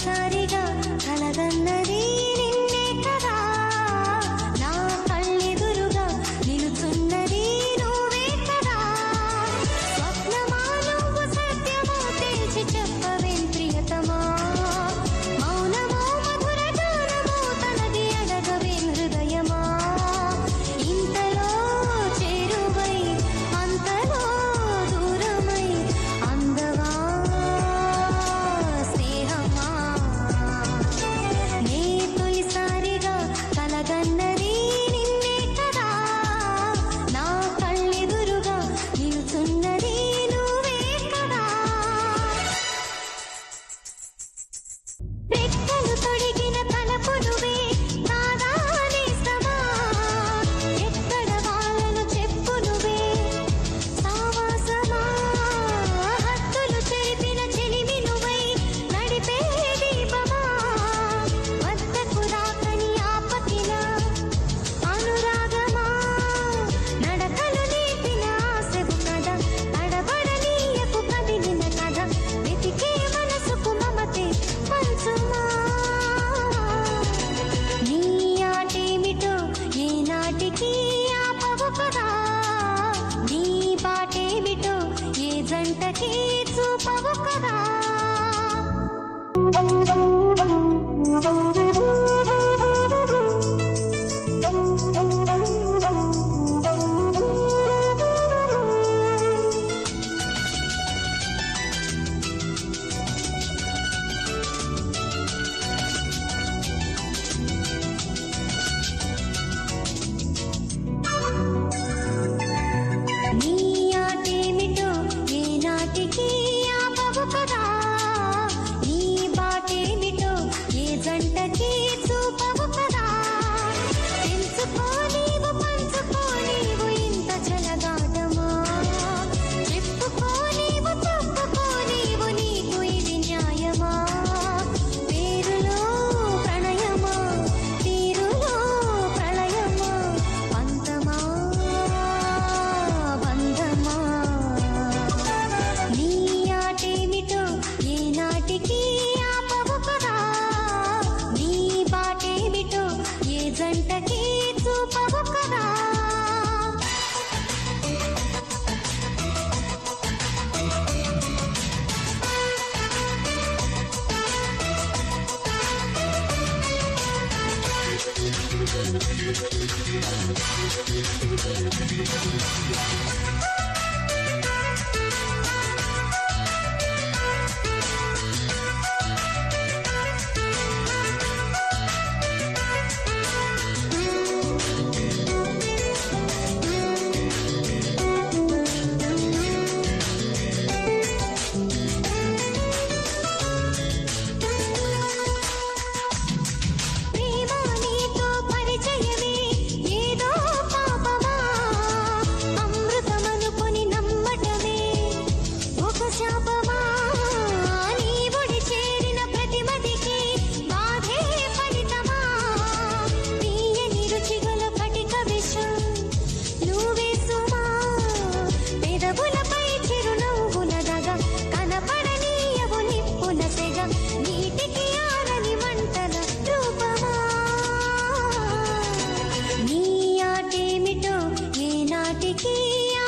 తొలిసారిగా కలగన్నది నిన్నే కదా, నా కళ్ళెదురుగా నిలుచున్నది నువ్వే కదా. స్వప్నమా నువ్వు సత్యమో తేల్చి చెప్పవేం ప్రియతమా, మౌనమో మధుర గానమో తనది అడగవేం హృదయమా. ఇంతలో చేరువై అంతలో దూరమై అందవా స్నేహమా. నే తొలిసారిగా కలగన్నది నిన్నే కదా, నా కళ్ళెదురుగా నిలుచున్నది నువ్వే కదా. రెక్కలు తొడిగిన తలపు నువ్వే కాదా నేస్తమా, ఎక్కడ వాళ్ళను చెప్పు నువ్వే సావాసమా. హద్దులు చెరిపిన చెలిమి నువ్వై నడిపే దీపమా, వద్దకు రాకని ఆపతిన అనురాగమా. నడకలు నేర్పిన ఆశవు కదా, తడబడనీయకు కదిలిన కథ, వెతికే మనసుకు మమతే పంచుమా. నీ ఆటేమిటో ఏనాటికి ఆపవు కదా, నీ బాటేమిటో ఏ జంటకి చూపవు కదా. నీ ఆటేమిటో ఏనాటికి ఆపవు కదా, నీ బాటేమిటో ఏ జంటకి చూపవు కదా. తెలుసుకో నీవు పంచుకో నీవు ఇంత చెలగాటమా, చెప్పుకో నీవు తప్పుకో నీవు నీకు ఇది న్యాయమా. పేరులో ప్రణయమా తీరులో ప్రళయమా, పంతమా బంధమా. నీ ఆటేమిటో ఏనాటికి ఆపవు కదా, నీ బాటేమిటో ఏ జంటకి చూపవు కదా. ప్రేమ నీతో పరిచయమే ఏదో పాపమా, అమృతమనుకొని నమ్మటమే ఒక శాపమా. నీ ఒడి చేరిన ప్రతిమదికి బాధే ఫలితమా, తీయని రుచిగల కటిక విషం నువ్వే సుమా. పెదవులపై చిరునవ్వుల దగ కనపడనీయవు నిప్పుల సెగ, నీటికి ఆరని మంటల రూపమా. నీ ఆటేమిటో ఏనాటికి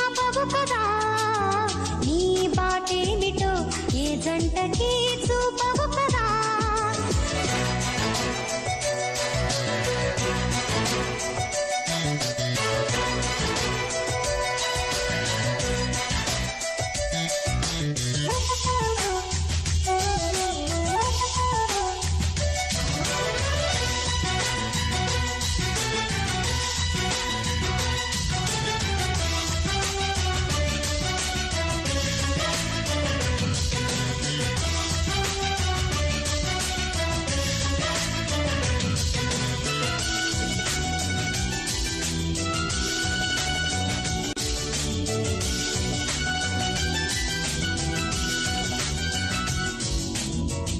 ఆపవు కదా, నీ బాటేమిటో ఏ జంటకి చూపవు కదా.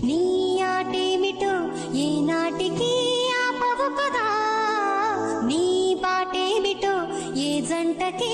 నీ ఆటేమిటో ఏనాటికి ఆపవు కదా, నీ బాటేమిటో ఏ జంటకి